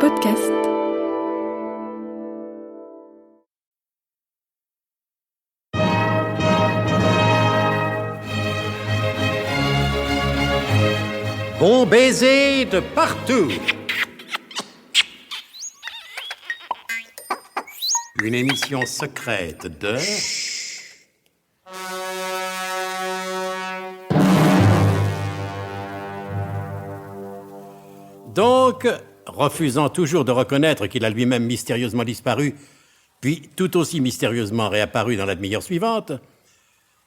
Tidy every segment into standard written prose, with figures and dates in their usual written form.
podcast. Bon baiser de partout. Une émission secrète de... Donc, refusant toujours de reconnaître qu'il a lui-même mystérieusement disparu, puis tout aussi mystérieusement réapparu dans la demi-heure suivante,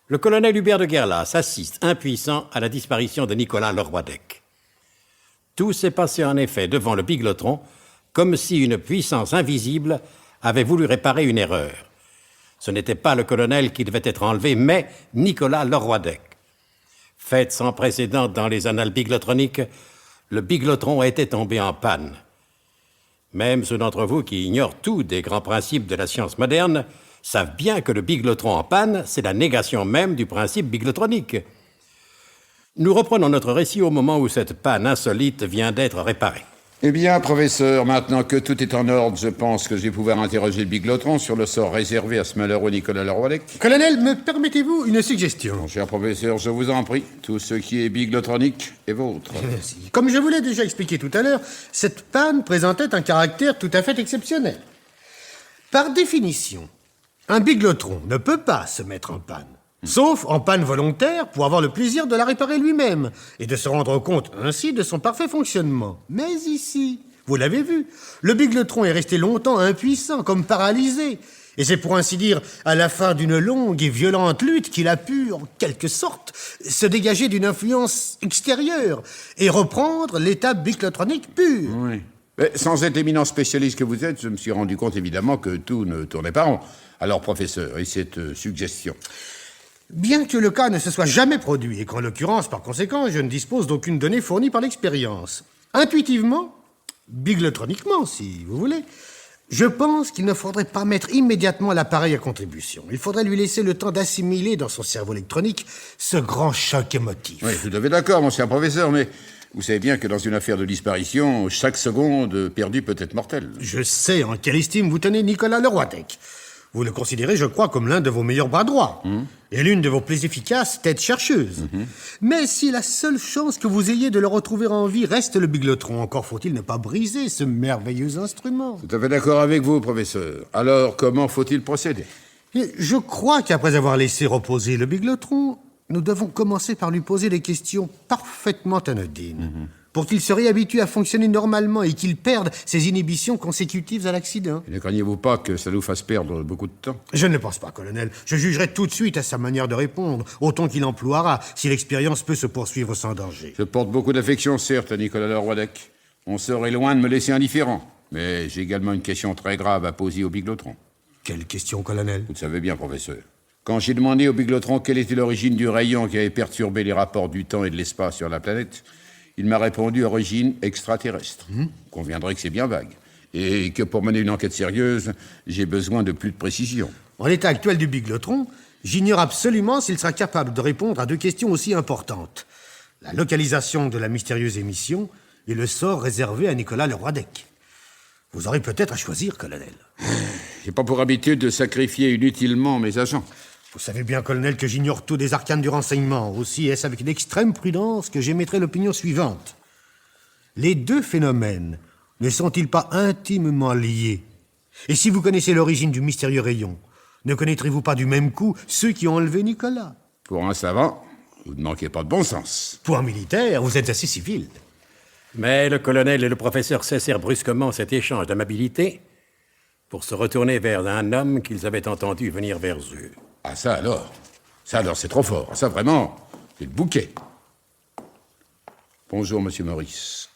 le colonel Hubert de Guerlas assiste, impuissant, à la disparition de Nicolas Leroidec. Tout s'est passé en effet devant le Biglotron, comme si une puissance invisible avait voulu réparer une erreur. Ce n'était pas le colonel qui devait être enlevé, mais Nicolas Leroidec. Fait sans précédent dans les annales biglotroniques, le Biglotron était tombé en panne. Même ceux d'entre vous qui ignorent tout des grands principes de la science moderne savent bien que le Biglotron en panne, c'est la négation même du principe biglotronique. Nous reprenons notre récit au moment où cette panne insolite vient d'être réparée. Eh bien, professeur, maintenant que tout est en ordre, je pense que je vais pouvoir interroger le Biglotron sur le sort réservé à ce malheureux Nicolas Leroidec. Colonel, me permettez-vous une suggestion? Mon cher professeur, je vous en prie, tout ce qui est biglotronique est vôtre. Merci. Comme je vous l'ai déjà expliqué tout à l'heure, cette panne présentait un caractère tout à fait exceptionnel. Par définition, un biglotron ne peut pas se mettre en panne, sauf en panne volontaire pour avoir le plaisir de la réparer lui-même et de se rendre compte ainsi de son parfait fonctionnement. Mais ici, vous l'avez vu, le biglotron est resté longtemps impuissant, comme paralysé. Et c'est pour ainsi dire à la fin d'une longue et violente lutte qu'il a pu, en quelque sorte, se dégager d'une influence extérieure et reprendre l'état biglotronique pur. Oui. Mais sans être éminent spécialiste que vous êtes, je me suis rendu compte évidemment que tout ne tournait pas rond. Alors, professeur, et cette suggestion? Bien que le cas ne se soit jamais produit, et qu'en l'occurrence, par conséquent, je ne dispose d'aucune donnée fournie par l'expérience, intuitivement, biglotroniquement, si vous voulez, je pense qu'il ne faudrait pas mettre immédiatement l'appareil à contribution. Il faudrait lui laisser le temps d'assimiler dans son cerveau électronique ce grand choc émotif. Oui, tout à fait d'accord, mon cher professeur, mais vous savez bien que dans une affaire de disparition, chaque seconde perdue peut être mortelle. Je sais en quelle estime vous tenez Nicolas Leroidec. Vous le considérez, je crois, comme l'un de vos meilleurs bras droits et l'une de vos plus efficaces têtes chercheuses. Mais si la seule chance que vous ayez de le retrouver en vie reste le biglotron, encore faut-il ne pas briser ce merveilleux instrument. Tout à fait d'accord avec vous, professeur. Alors, comment faut-il procéder? Et je crois qu'après avoir laissé reposer le biglotron, nous devons commencer par lui poser des questions parfaitement anodines, pour qu'il se réhabitue à fonctionner normalement et qu'il perde ses inhibitions consécutives à l'accident. Et ne craignez-vous pas que ça nous fasse perdre beaucoup de temps? Je ne le pense pas, colonel. Je jugerai tout de suite à sa manière de répondre, au ton qu'il emploiera, si l'expérience peut se poursuivre sans danger. Je porte beaucoup d'affection, certes, à Nicolas Leroidec. On serait loin de me laisser indifférent. Mais j'ai également une question très grave à poser au biglotron. Quelle question, colonel? Vous le savez bien, professeur. Quand j'ai demandé au biglotron quelle était l'origine du rayon qui avait perturbé les rapports du temps et de l'espace sur la planète, il m'a répondu origine extraterrestre. Vous conviendrez que c'est bien vague. Et que pour mener une enquête sérieuse, j'ai besoin de plus de précision. En l'état actuel du biglotron, j'ignore absolument s'il sera capable de répondre à deux questions aussi importantes. La localisation de la mystérieuse émission et le sort réservé à Nicolas Leroidec. Vous aurez peut-être à choisir, colonel. J'ai pas pour habitude de sacrifier inutilement mes agents. Vous savez bien, colonel, que j'ignore tout des arcanes du renseignement. Aussi est-ce avec une extrême prudence que j'émettrai l'opinion suivante. Les deux phénomènes ne sont-ils pas intimement liés? Et si vous connaissez l'origine du mystérieux rayon, ne connaîtrez-vous pas du même coup ceux qui ont enlevé Nicolas? Pour un savant, vous ne manquez pas de bon sens. Pour un militaire, vous êtes assez civil. Mais le colonel et le professeur cessèrent brusquement cet échange d'amabilité pour se retourner vers un homme qu'ils avaient entendu venir vers eux. Ah, ça alors, c'est trop fort. Ça, vraiment, c'est le bouquet. Bonjour, monsieur Maurice.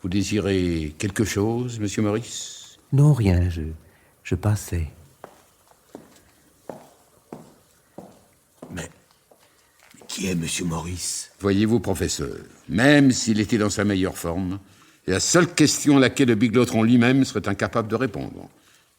Vous désirez quelque chose, monsieur Maurice? Non, rien, je passais. Mais qui est monsieur Maurice? Voyez-vous, professeur, même s'il était dans sa meilleure forme, c'est la seule question à laquelle le biglotron lui-même serait incapable de répondre.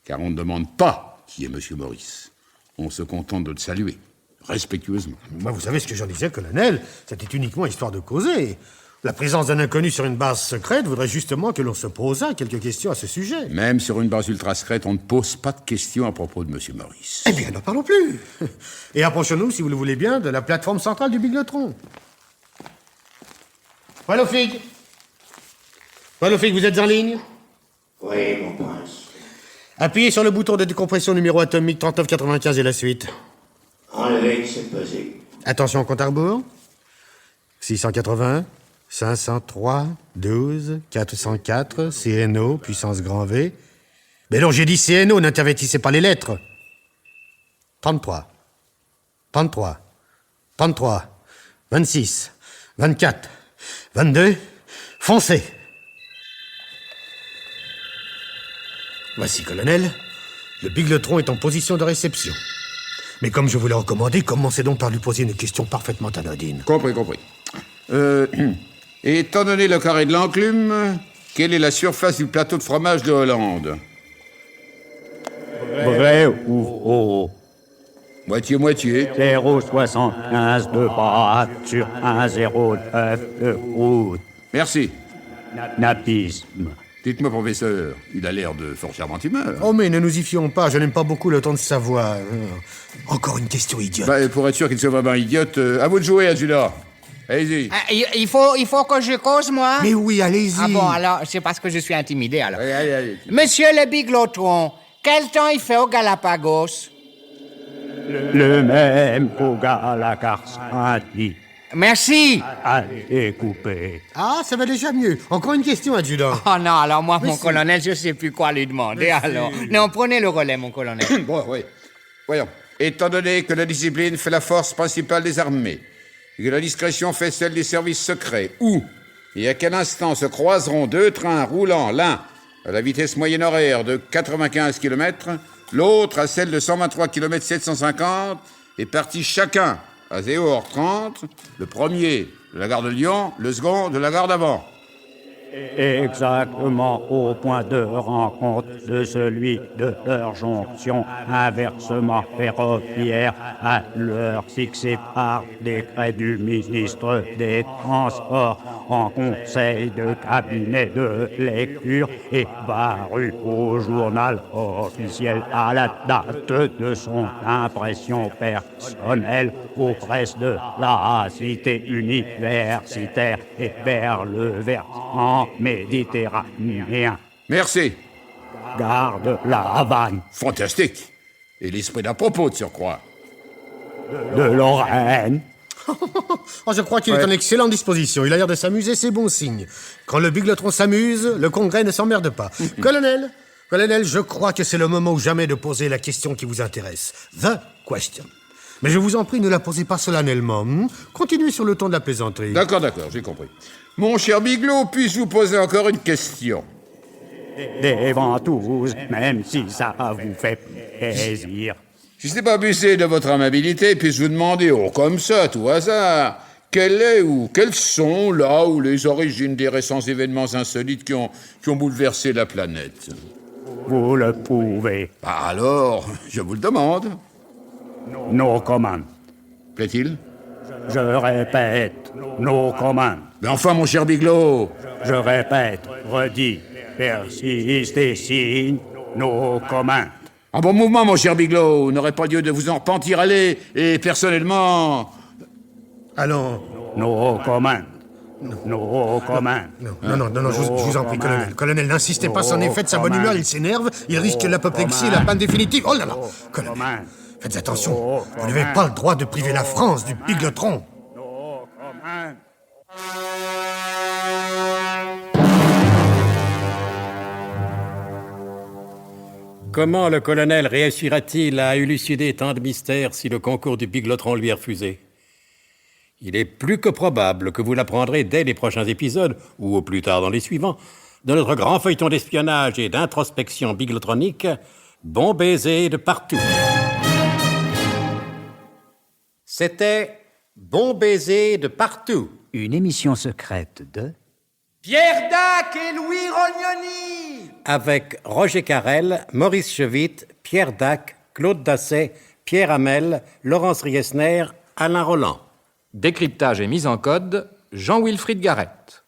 Car on ne demande pas qui est monsieur Maurice. On se contente de le saluer, respectueusement. Moi, vous savez ce que j'en disais, colonel. C'était uniquement histoire de causer. La présence d'un inconnu sur une base secrète voudrait justement que l'on se posât quelques questions à ce sujet. Même sur une base ultra secrète, on ne pose pas de questions à propos de M. Maurice. Eh bien, n'en parlons plus. Et approchons-nous, si vous le voulez bien, de la plateforme centrale du Biglotron. Walofig. Walofig, vous êtes en ligne? Oui, mon prince. Appuyez sur le bouton de décompression numéro atomique 3995 et la suite. Enlevé, c'est pesé. Attention au compte à rebours. 680, 503, 12, 404, CNO, puissance grand V. Mais non, j'ai dit CNO, n'intervertissez pas les lettres. 33, 33, 33, 26, 24, 22, foncez. Voici, colonel. Le Biglotron est en position de réception. Mais comme je vous l'ai recommandé, commencez donc par lui poser une question parfaitement anodine. Compris. Étant donné le carré de l'enclume, quelle est la surface du plateau de fromage de Hollande? Vrai ou faux? Moitié-moitié. 0,75 de bas sur 1,09 de haute. Merci. Napisme. Dites-moi, professeur, il a l'air de fort charmante humeur. Oh, mais ne nous y fions pas, je n'aime pas beaucoup le ton de sa voix. Encore une question idiote. Pour être sûr qu'il soit vraiment idiote, à vous de jouer, adjudant. Allez-y. Il faut que je cause, moi? Mais oui, allez-y. Ah bon, alors, c'est parce que je suis intimidé, alors. Allez. Monsieur le Biglotron, quel temps il fait au Galapagos? Le même qu'au Galacars-Anti. Merci. A découpé. Ah, ça va déjà mieux. Encore une question, adjudant. Oh non, alors moi, mon si. colonel, je sais plus quoi lui demander, Mais alors. si. Non, prenez le relais, mon colonel. Bon, oui. Voyons. Étant donné que la discipline fait la force principale des armées, et que la discrétion fait celle des services secrets, où et à quel instant se croiseront deux trains roulant, l'un à la vitesse moyenne horaire de 95 km, l'autre à celle de 123 km 750, et partis chacun à 0h30, le premier de la gare de Lyon, le second de la gare d'avant. Exactement au point de rencontre de celui de leur jonction inversement ferroviaire à l'heure fixée par décret du ministre des Transports en conseil de cabinet de lecture et paru au journal officiel à la date de son impression personnelle aux presses de la cité universitaire et vers le versant méditerranéen. Merci. Gare de la Havane, Fantastique. Et l'esprit d'à propos de surcroît. de Lorraine. Oh, je crois qu'il est en excellente disposition. Il a l'air de s'amuser, c'est bon signe. Quand le Biglotron s'amuse, le Congrès ne s'emmerde pas. Colonel, je crois que c'est le moment ou jamais de poser la question qui vous intéresse. The question. Mais je vous en prie, ne la posez pas solennellement. Continuez sur le ton de la plaisanterie. D'accord, j'ai compris. Mon cher Biglot, puis-je vous poser encore une question? Des ventouses, même si ça vous fait plaisir. Si ce n'est pas abusé de votre amabilité, puis-je vous demander, comme ça, à tout hasard, quelle est ou quelles sont là où les origines des récents événements insolites qui ont bouleversé la planète? Vous le pouvez. Alors, je vous le demande. No comment. Plaît-il? Je répète, no comment. Mais enfin, mon cher Biglot. Je répète, redis, persiste et signe, no comment. Un bon mouvement, mon cher Biglot. Vous n'aurez pas lieu de vous en repentir, allez. Et personnellement... Allons. No comment. No comment. Non, je vous en prie, colonel. Colonel, n'insistez pas, c'en est fait de sa bonne humeur, il s'énerve, il risque l'apoplexie et la panne définitive. Oh là là. Colonel, faites attention, vous n'avez pas le droit de priver la France du Biglotron. No comment. Comment le colonel réussira-t-il à élucider tant de mystères si le concours du Biglotron lui est refusé? Il est plus que probable que vous l'apprendrez dès les prochains épisodes, ou au plus tard dans les suivants, de notre grand feuilleton d'espionnage et d'introspection biglotronique, Bon baiser de partout. C'était Bon baiser de partout. Une émission secrète de... Pierre Dac et Louis Rognoni! Avec Roger Carrel, Maurice Chevitte, Pierre Dac, Claude Dasset, Pierre Hamel, Laurence Riesner, Alain Roland. Décryptage et mise en code, Jean-Wilfried Garrett.